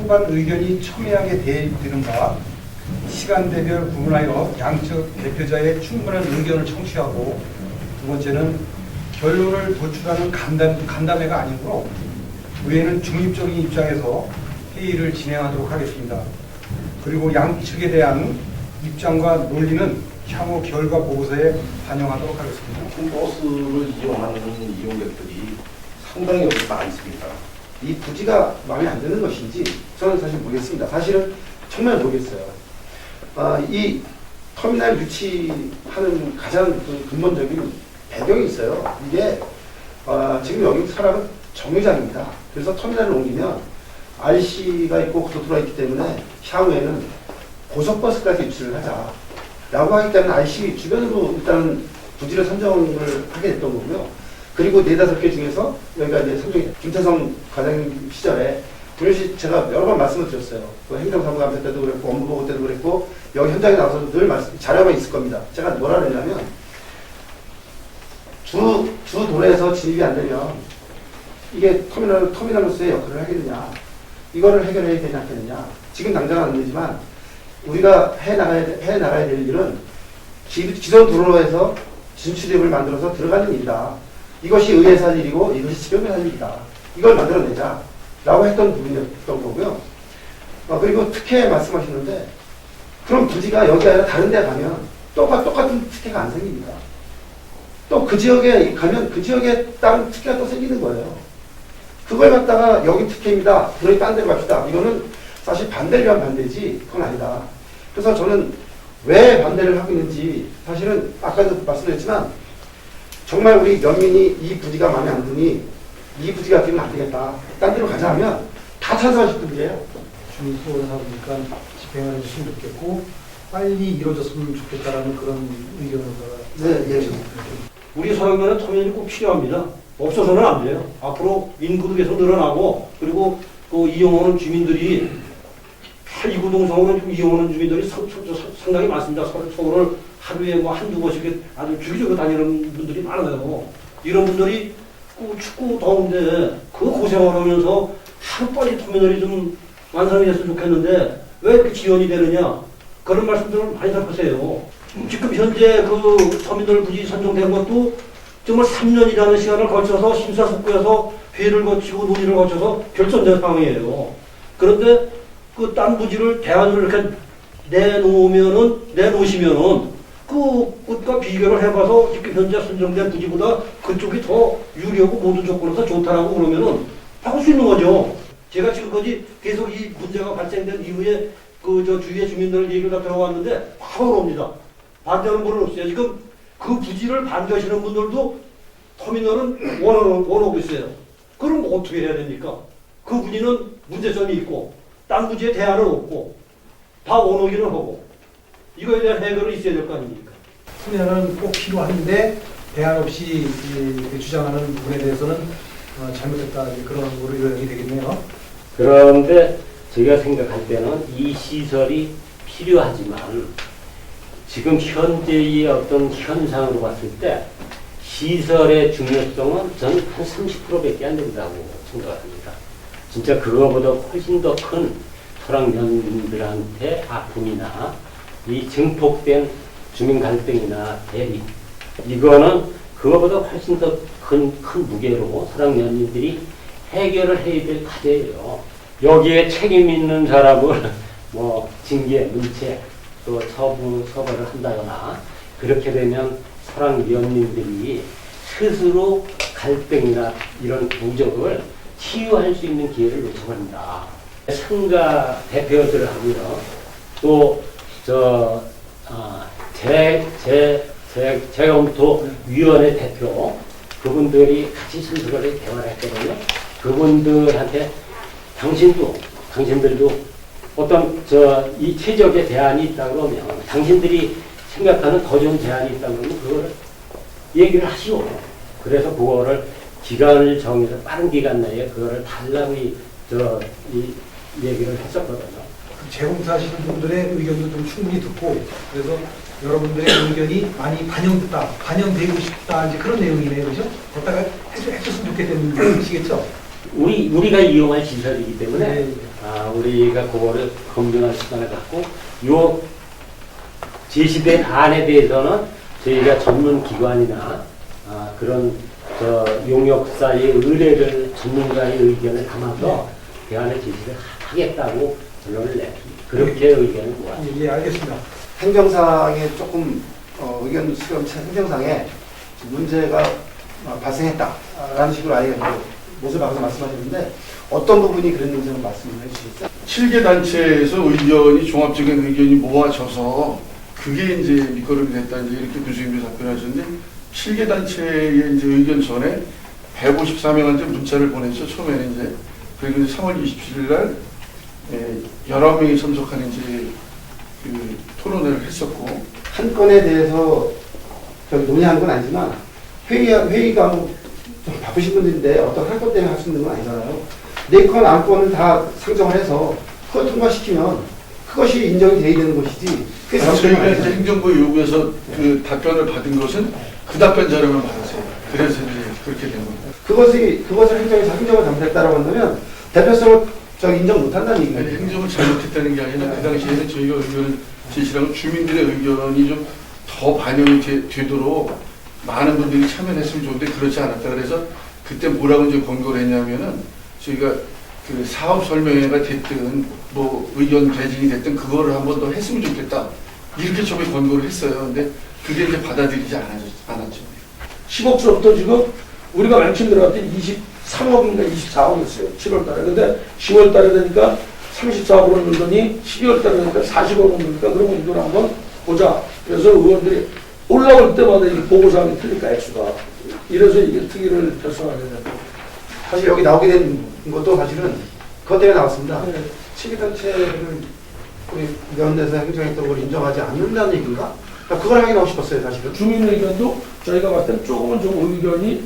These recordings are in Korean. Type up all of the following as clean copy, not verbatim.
후반 의견이 첨예하게 대립되는 바 시간대별 구분하여 양측 대표자의 충분한 의견을 청취하고, 두 번째는 결론을 도출하는 간담회가 아니므로 의회는 중립적인 입장에서 회의를 진행하도록 하겠습니다. 그리고 양측에 대한 입장과 논리는 향후 결과 보고서에 반영하도록 하겠습니다. 버스를 이용하는 이용객들이 상당히 많습니다. 이 부지가 마음에 안 드는 것인지 저는 사실 모르겠습니다. 사실은 정말 모르겠어요. 이 터미널 유치하는 가장 근본적인 배경이 있어요. 이게 지금 여기 사람은 정류장입니다. 그래서 터미널을 옮기면 RC가 있고 고속도로가 있기 때문에 향후에는 고속버스까지 유치를 하자라고 하기 때문에 RC 주변으로 일단 부지를 선정을 하게 됐던 거고요. 그리고 4-5개 중에서 여기가 이제 선정이 김태성 과장님 시절에 분명히 제가 여러 번 말씀을 드렸어요. 그 행정사무감사 때도 그랬고 업무보고 때도 그랬고 여기 현장에 나와서 늘 자료가 있을 겁니다. 제가 뭐라 그랬냐면 주 도로에서 진입이 안 되면 이게 터미널로서의 역할을 하겠느냐, 이거를 해결해야 되지 않겠느냐. 지금 당장은 안 되지만 우리가 해 나가야 될 일은 기존 도로에서 진출입을 만들어서 들어가는 일이다. 이것이 의회에서 할 일이고 이것이 지역에서 할 일이다. 이걸 만들어내자 라고 했던 부분이었던 거고요. 그리고 특혜 말씀하시는데, 그럼 부지가 여기 아니라 다른 데 가면 똑같은 특혜가 안 생깁니다. 또 그 지역에 가면 그 지역에 다른 특혜가 또 생기는 거예요. 그걸 갖다가 여기 특혜입니다. 그러니 딴 데로 갑시다. 이거는 사실 반대를 위한 반대지 그건 아니다. 그래서 저는 왜 반대를 하고 있는지, 사실은 아까도 말씀드렸지만 정말 우리 연민이 이 부지가 마음에 안 드니 이 부지가 되면 안 되겠다, 딴 데로 가자 하면 다 찬성하실 분들이에요. 주민소원을 하니까 집행을 해주시면 좋겠고 빨리 이루어졌으면 좋겠다라는 그런 의견을 네. 우리 서양면은 터미널이 꼭 필요합니다. 없어서는 안 돼요. 앞으로 인구도 계속 늘어나고, 그리고 그 이용하는 주민들이 829동성으로 지금 이용하는 주민들이 상당히 많습니다. 서울을 하루에 뭐 한두 번씩 아주 주기적으로 다니는 분들이 많아요. 이런 분들이 춥고 더운데 그 고생을 하면서 하루빨리 터미널이 좀 완성이 됐으면 좋겠는데 왜 이렇게 지연이 되느냐, 그런 말씀들을 많이 하세요. 지금 현재 그 터미널 부지 선정된 것도 정말 3년이라는 시간을 거쳐서 심사숙고해서 회의를 거치고 논의를 거쳐서 결정된 상황이에요. 그런데 그 딴 부지를 대안을 이렇게 내놓으시면은 그것과 비교를 해봐서 지금 현재 선정된 부지보다 그쪽이 더 유리하고 모든 조건에서 좋다라고 그러면은 바꿀 수 있는 거죠. 제가 지금까지 계속 이 문제가 발생된 이후에 주위의 주민들 얘기를 다 들어왔는데 바로 옵니다. 반대하는 분은 없어요. 지금 그 부지를 반대하시는 분들도 터미널은 원하고 있어요. 그럼 어떻게 해야 됩니까? 그 부지는 문제점이 있고 딴 부지에 대안은 없고 다 원하기는 하고, 이거에 대한 해결은 있어야 될 거 아닙니까? 터미널은 꼭 필요한데 대안 없이 주장하는 부분에 대해서는 잘못했다, 그런 거로 요약이 되겠네요. 그런데 저희가 생각할 때는 이 시설이 필요하지만 지금 현재의 어떤 현상으로 봤을 때 시설의 중요성은 저는 한 30%밖에 안 된다고 생각합니다. 진짜 그거보다 훨씬 더 큰 설악연민들한테 아픔이나 이 증폭된 주민 갈등이나 대립, 이거는 그거보다 훨씬 더 큰 무게로 설악연민들이 해결을 해야 될 과제예요. 여기에 책임 있는 사람을 뭐 징계, 문책, 또 처벌을 한다거나 그렇게 되면 설악연민들이 스스로 갈등이나 이런 부적을 치유할 수 있는 기회를 놓쳐버린다. 상가 대표들하고요, 또 재검토위원회 대표 그분들이 같이 참석을 대화를 했거든요. 그분들한테 당신들도 어떤 이 최적의 대안이 있다 그러면, 당신들이 생각하는 더 좋은 대안이 있다 그러면 그거를 얘기를 하시오. 그래서 그거를 기간을 정해서 빠른 기간 내에 그거를 달라고 이 얘기를 했었거든요. 재검토하시는 분들의 의견도 좀 충분히 듣고, 그래서 여러분들의 의견이 많이 반영되고 싶다, 이제 그런 내용이네요, 그죠? 걷다가 해줬으면 좋겠다는 뜻이겠죠? 우리가 이용할 시설이기 때문에 네. 우리가 그거를 검증할 시간을 갖고 요 제시된 안에 대해서는 저희가 전문 기관이나 그런 용역사의 의뢰를 전문가의 의견을 담아서 대안을 제시를 하겠다고 결론을 냈습니다. 그렇게 의견을 모았습니다. 예, 알겠습니다. 행정상에 조금 의견 수렴 행정상에 문제가 발생했다라는 식으로 아예 못을 박아서 말씀하셨는데 어떤 부분이 그랬는지 좀 말씀을 해주시겠어요? 7개 단체에서 의견이 종합적인 의견이 모아져서 그게 이제 밑거름이 됐다 이제 이렇게 교수님이 답변하셨는데 7개 단체의 이제 의견 전에 154명한테 문자를 보냈죠. 처음에는 이제 그리고 이제 3월 27일 날 19명이 참석하는 이제 그 토론회를 했었고 한 건에 대해서 논의하는 건 아니지만 회의가 좀 바쁘신 분들인데 어떤 한 건 때문에 할 수 있는 건 아니잖아요. 4건, 9건을 다 상정을 해서 그걸 통과시키면 그것이 인정이 돼야 되는 것이지. 그게 저희가 이제 행정부 요구에서 그 답변을 받은 것은 그 답변 자료만 받았어요. 그래서 이제 그렇게 된 겁니다. 그것을 행정을 잘못했다라고 한다면 대표성을 인정 못한다는 아니, 얘기예요. 행정을 잘못했다는 게 아니라 그 당시에는 저희가 의견을 제시하고 주민들의 의견이 좀 더 반영이 되도록 많은 분들이 참여를 했으면 좋은데 그렇지 않았다. 그래서 그때 뭐라고 이제 권고를 했냐면은 저희가 그 사업 설명회가 됐든 뭐 의견 개진이 됐든 그거를 한 번 더 했으면 좋겠다. 이렇게 저희 권고를 했어요. 근데 그게 이제 받아들이지 않았죠. 10억서부터 지금 우리가 맨 처음 들어갈 때 23억인가 24억이었어요. 7월 달에. 근데 10월 달에 되니까 34억으로 늘더니 12월 달에 되니까 40억으로 늘니까 그러면 이걸 한번 보자. 그래서 의원들이 올라올 때마다 이 보고사항이 틀릴까 액수가. 이래서 이게 특위를 결성하게 됐고. 사실 여기 나오게 된 것도 사실은 그것 때문에 나왔습니다. 시기단체를 우리 면에서 행정했던 걸 인정하지 않는다는 얘기인가? 그러니까 그걸 확인하고 싶었어요, 사실은. 주민 의견도 저희가 봤을 땐 조금은 좀 의견이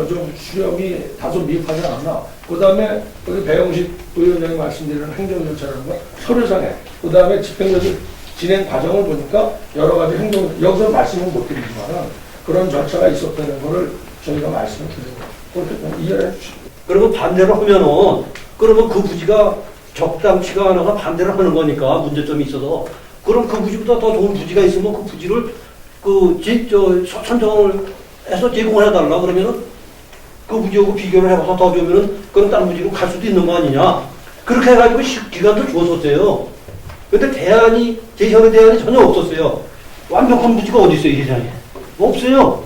좀 수렴이 다소 미흡하지 않았나. 그 다음에 우리 배영식 의원장이 말씀드리는 행정절차라는 거 서류상에, 그 다음에 집행적인 진행 과정을 보니까 여러 가지 여기서 말씀은 못 드리지만 그런 절차가 있었다는 거를 저희가 말씀을 드리고 그렇게 좀 이해해 주시고. 그러면 반대로 하면은 그러면 그 부지가 적당치가 않아서 반대를 하는 거니까 문제점이 있어서 그럼 그 부지보다 더 좋은 부지가 있으면 그 부지를 선정을 해서 제공을 해달라 그러면은 그 부지하고 비교를 해봐서 더 좋으면은 그런 다른 부지로 갈 수도 있는 거 아니냐. 그렇게 해가지고 기간도 줬었어요. 근데 제시하는 대안이 전혀 없었어요. 완벽한 부지가 어디 있어요, 이 세상에? 없어요.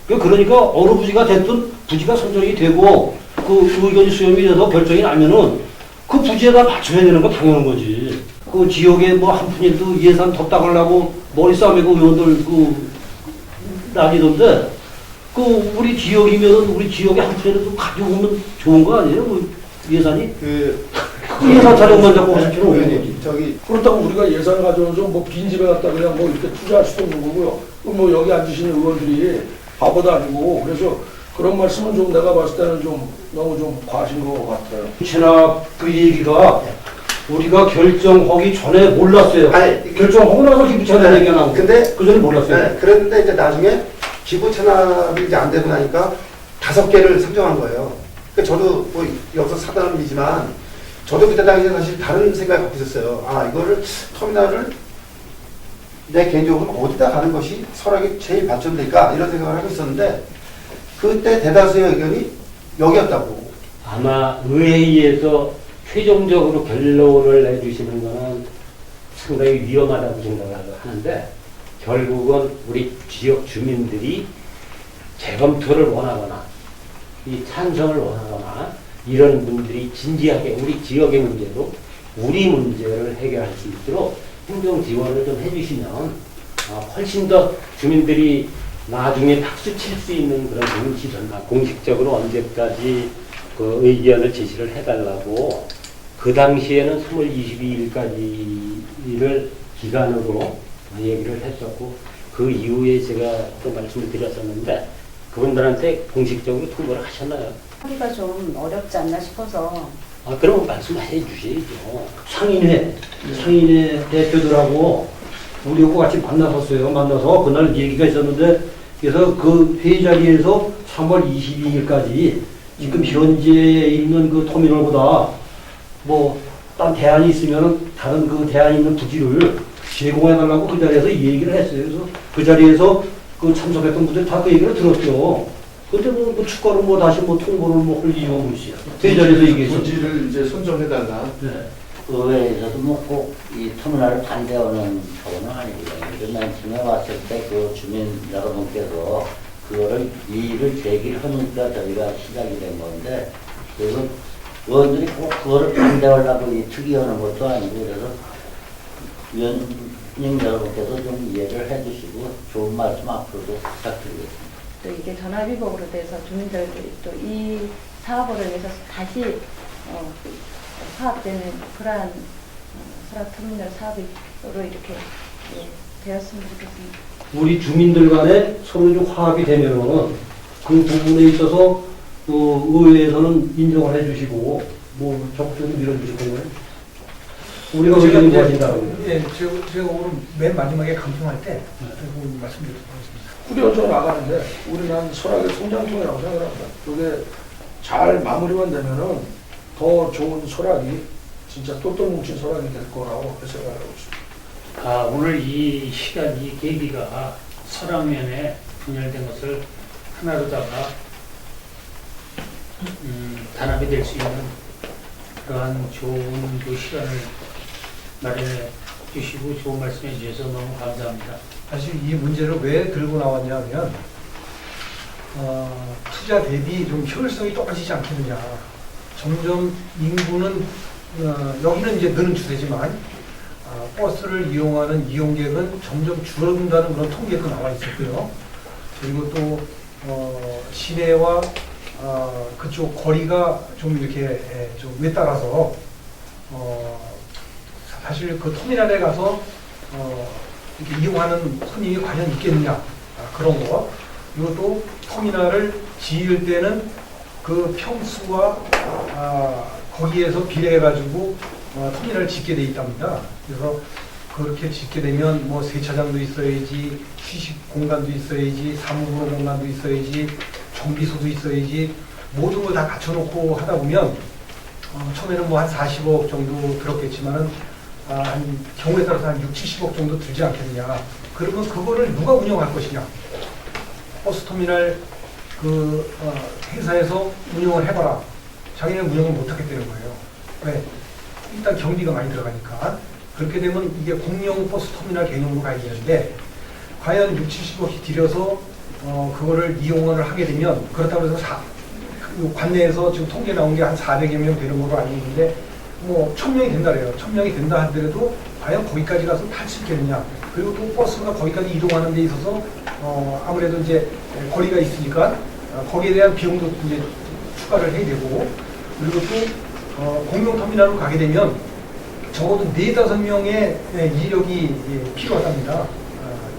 그러니까 어느 부지가 됐든 부지가 선정이 되고 그 의견이 수렴이 돼서 결정이 나면은 그 부지에다 맞춰야 되는 건 당연한 거지. 그 지역에 뭐 한 푼이라도 예산 더 따가려고 머리 싸매고 의원들 나뉘던데 그 우리 지역이면은 우리 지역에 한 푼이라도 가지고 오면 좋은 거 아니에요? 뭐 예산이? 그 예산 자료만 잡고 하실 필요 없는 거지. 그렇다고 우리가 예산을 가져와서 뭐 빈집에 갖다 그냥 뭐 이렇게 투자할 수도 없는 거고요. 뭐 여기 앉으시는 의원들이 바보도 아니고 그래서 그런 말씀은 좀 내가 봤을 때는 좀 너무 좀 과하신 것 같아요. 진압 그 얘기가 우리가 결정하기 전에 몰랐어요. 아니, 결정하고 나서 기부 찬압 얘기가 나오고 근데 그 전에 몰랐어요. 네, 그랬는데 이제 나중에 기부 찬압이 이제 안 되고 나니까 5개를 선정한 거예요. 그러니까 저도 뭐 여기서 사단이지만 저도 그때 당시에 사실 다른 생각을 갖고 있었어요. 이거를 터미널을 내 개인적으로 어디다 가는 것이 설악이 제일 발전될까 이런 생각을 하고 있었는데 그때 대다수의 의견이 여기였다고. 아마 의회에서 최종적으로 결론을 내주시는 것은 상당히 위험하다고 생각을 하는데 결국은 우리 지역 주민들이 재검토를 원하거나 이 찬성을 원하거나 이런 분들이 진지하게 우리 지역의 문제로 우리 문제를 해결할 수 있도록 행정 지원을 좀 해주시면 훨씬 더 주민들이 나중에 박수 칠 수 있는 그런 정치 전략 공식적으로 언제까지 그 의견을 제시를 해달라고 그 당시에는 3월 22일까지를 기간으로 얘기를 했었고 그 이후에 제가 또 말씀을 드렸었는데 그분들한테 공식적으로 통보를 하셨나요? 하기가 좀 어렵지 않나 싶어서. 그럼 말씀해 주셔야죠. 상인회 대표들하고 우리하고 같이 만나섰어요. 만나서 그날 얘기가 있었는데 그래서 그 회의 자리에서 3월 22일까지 지금 현재 있는 그 터미널보다 뭐 딴 대안이 있으면은 다른 그 대안 있는 부지를 제공해달라고 그 자리에서 이 얘기를 했어요. 그래서 그 자리에서 그 참석했던 분들이 다 그 얘기를 들었죠. 근데 뭐 추가로 뭐 다시 뭐 통보를 뭐 할 이유가 무엇이야. 그 자리에서 얘기했죠. 부지를 이제 선정해달라. 네. 의회에서도 뭐 꼭 이 터미널을 반대하는 차원은 아니고요. 맨 처음에 왔을 때 그 주민 여러분께서 그거를 이의를 제기하니까 저희가 시작이 된 건데, 그래서 의원들이 꼭 그거를 반대하려고 이 특이하는 것도 아니고, 그래서 위원님 여러분께서 좀 이해를 해주시고 좋은 말씀 앞으로도 부탁드리겠습니다. 또 이게 전화위복으로 돼서 주민들이 또 이 사업을 위해서 다시 사업되는 그러한 소라터미널 사업으로 이렇게 되었으면 좋겠습니다. 우리 주민들 간에 서로 좀 화합이 되면은 그 부분에 있어서 의회에서는 인정을 해주시고 뭐 적극적으로 밀어주실 거예요. 우리가 의견이 모아진다고. 예, 제가 오늘 맨 마지막에 강평할 때 그 말씀드리도록 하겠습니다. 꾸려져 나가는데 우리는 설악의 성장통이라고 생각합니다. 그게 잘 마무리만 되면은 더 좋은 설악이 진짜 똘똘 뭉친 설악이 될 거라고 생각하고 있습니다. 오늘 이 시간, 이 계기가 설악면에 분열된 것을 하나로다가 단합이 될 수 있는 그러한 좋은 그 시간을 마련해 주시고 좋은 말씀해 주셔서 너무 감사합니다. 사실 이 문제를 왜 들고 나왔냐면 투자 대비 좀 효율성이 떨어지지 않겠느냐. 점점 인구는 여기는 이제 느는 추세지만 버스를 이용하는 이용객은 점점 줄어든다는 그런 통계도 나와 있었고요. 그리고 또 시내와 그쪽 거리가 좀 이렇게 좀 외따라서 사실 그 터미널에 가서 이렇게 이용하는 손님이 과연 있겠느냐 그런 거. 그리고 또 터미널을 지을 때는 그 평수와 거기에서 비례해가지고 터미널을 짓게 돼 있답니다. 그래서 그렇게 짓게 되면 뭐 세차장도 있어야지, 휴식 공간도 있어야지, 사무부 공간도 있어야지, 정비소도 있어야지, 모든 걸 다 갖춰놓고 하다 보면 처음에는 뭐 한 40억 정도 들었겠지만은 한 경우에 따라서 한 6, 70억 정도 들지 않겠느냐. 그러면 그거를 누가 운영할 것이냐. 버스터미널 그 회사에서 운영을 해봐라. 자기는 운영을 못하겠다는 거예요. 왜? 일단 경비가 많이 들어가니까. 그렇게 되면 이게 공영 버스터미널 개념으로 가야 되는데 과연 6, 70억이 들여서 그거를 이용을 하게 되면 그렇다고 해서 관내에서 지금 통계 나온 게 한 400여 명 되는 걸로 알고 있는데 뭐 1000명이 된다 그래요. 1000명이 된다 하더라도 과연 거기까지 가서 탈 수 있겠느냐. 그리고 또 버스가 거기까지 이동하는 데 있어서 아무래도 이제 거리가 있으니까 거기에 대한 비용도 이제 추가를 해야 되고, 그리고 또 공용 터미널로 가게 되면 적어도 4-5명의 인력이 필요하답니다.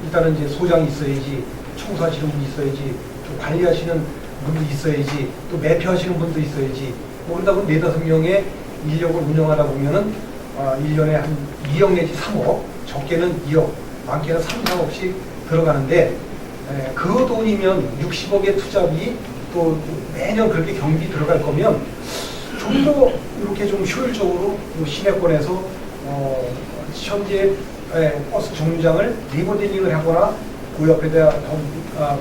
일단은 이제 소장이 있어야지, 청소하시는 분이 있어야지, 또 관리하시는 분도 있어야지, 또 매표하시는 분도 있어야지. 뭐 그러다 보면 4-5명의 인력을 운영하다 보면은 1년에 한 2억 내지 3억, 적게는 2억, 많게는 3, 4억씩 들어가는데 그 돈이면 60억의 투자비 또 매년 그렇게 경비 들어갈 거면 좀 더 이렇게 좀 효율적으로 시내권에서 현재 버스 정류장을 리모델링을 하거나 그 옆에다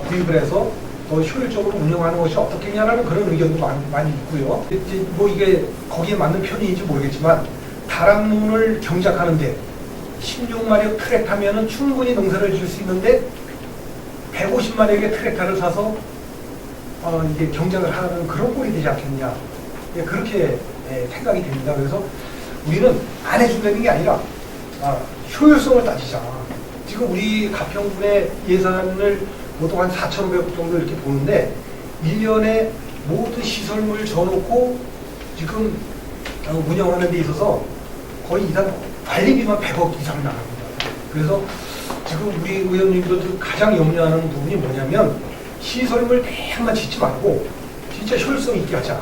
구입을 해서 더 효율적으로 운영하는 것이 어떻겠냐라는 그런 의견도 많이 있고요. 이제 뭐 이게 거기에 맞는 편인지 모르겠지만 다락문을 경작하는데 16마력 트랙타면은 충분히 농사를 지을 수 있는데 150마력의 트랙타를 사서 이게 경작을 하는 그런 꼴이 되지 않겠냐. 예, 그렇게 생각이 됩니다. 그래서 우리는 안 해준다는 게 아니라 효율성을 따지자. 지금 우리 가평군의 예산을 보통 한 4,500억 정도 이렇게 보는데 1년에 모든 시설물 져놓고 지금 운영하는 데 있어서 거의 이상 관리비만 100억 이상 나갑니다. 그래서 지금 우리 의원님들도 가장 염려하는 부분이 뭐냐면 시설물 대양만 짓지 말고 진짜 효율성 있게 하자.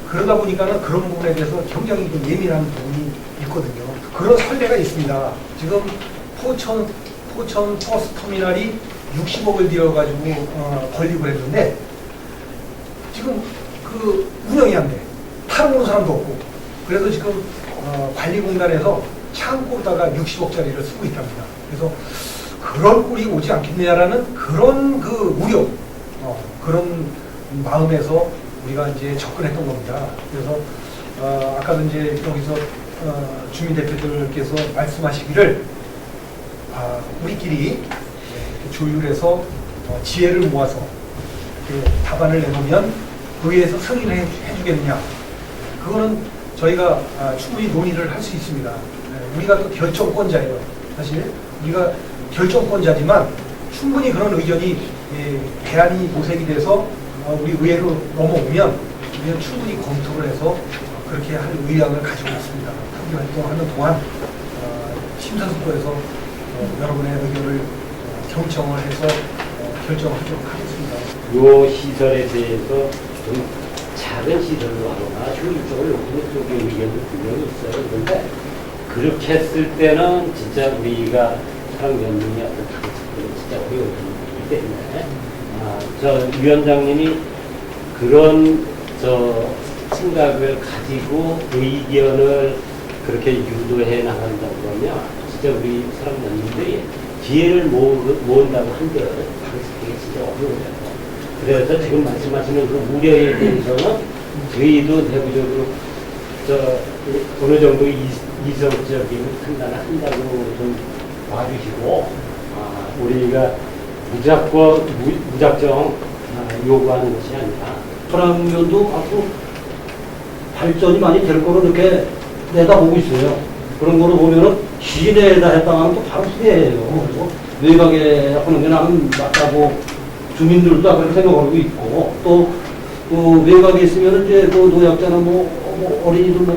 그러다 보니까는 그런 부분에 대해서 굉장히 예민한 부분이 있거든요. 그런 선례가 있습니다. 지금 포천 버스 터미널이 60억을 들여가지고 건립을 했는데 지금 그 운영이 안 돼. 타러 오는 사람도 없고 그래서 지금 관리공단에서 창고에다가 60억짜리를 쓰고 있답니다. 그래서 그런 꼴이 오지 않겠느냐라는 그런 그 우려, 그런 마음에서 우리가 이제 접근했던 겁니다. 그래서 아까도 이제 여기서 주민 대표들께서 말씀하시기를 우리끼리 이렇게 조율해서 지혜를 모아서 이렇게 답안을 내놓으면 의회에서 승인해 주겠느냐. 그거는 저희가 충분히 논의를 할 수 있습니다. 우리가 또 결정권자예요. 사실 우리가 결정권자지만 충분히 그런 의견이 대안이 모색이 돼서 우리 의회로 넘어오면 우리는 충분히 검토를 해서 그렇게 할 의향을 가지고 있습니다. 합의 활동하는 동안 심사숙고해서 여러분의 의견을 경청을 해서 결정하도록 하겠습니다. 요 시설에 대해서 좀 작은 시설로 하거나 효율적으로 높은 쪽의 의견도 분명히 있어요. 그런데 그렇게 했을 때는 진짜 우리가 사랑연맹이 어떤 당직들은 진짜 어려운 일이기 때문에 저 위원장님이 그런 생각을 가지고 의견을 그렇게 유도해 나간다고 그러면 진짜 우리 사람들이 기회를 모은다고 한들 그게 진짜 어려워요. 그래서 지금 말씀하시는 그 우려에 대해서는 저희도 내부적으로 어느 정도 이성적인 판단을 한다고 좀 봐주시고 우리가 무작정 요구하는 것이 아니라 천안면도 앞으로 발전이 많이 될 거로 이렇게 내다보고 있어요. 그런 거로 보면은 시내에다 했다가는 또 바로 피해예요. 그리고 외곽에 하는 게 나는 맞다고 주민들도 그렇게 생각하고 있고 또 외곽에 있으면 이제 그 노약자나 어린이들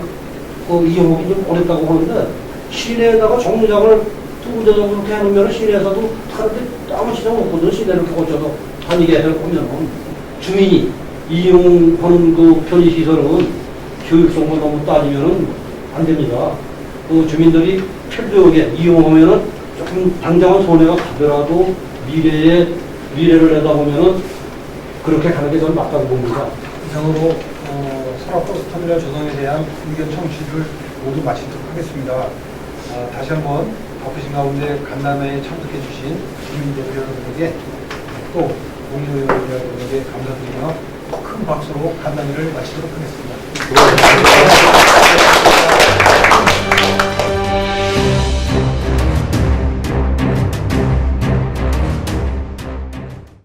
이용하기 좀 어렵다고 하는데 시내에다가 정류장을 두 군데 정도 이렇게 해놓으면 시내에서도 다른데 아무 시장 없거든. 시내를 거쳐서 다니게 하면 주민이 이용하는 그 편의시설은 교육성을 너무 따지면은 안 됩니다. 그 주민들이 필요하게 이용하면은 조금 당장은 손해가 가더라도 미래를 내다보면은 그렇게 가는 게 저는 맞다고 봅니다. 이상으로 설악버스터미널 조성에 대한 의견 청취를 모두 마치도록 하겠습니다. 다시 한번 바쁘신 가운데 간담회에 참석해 주신 주민 대표 여러분에게 또 동료 여러분에게 감사드리며 큰 박수로 간담회를 마치도록 하겠습니다.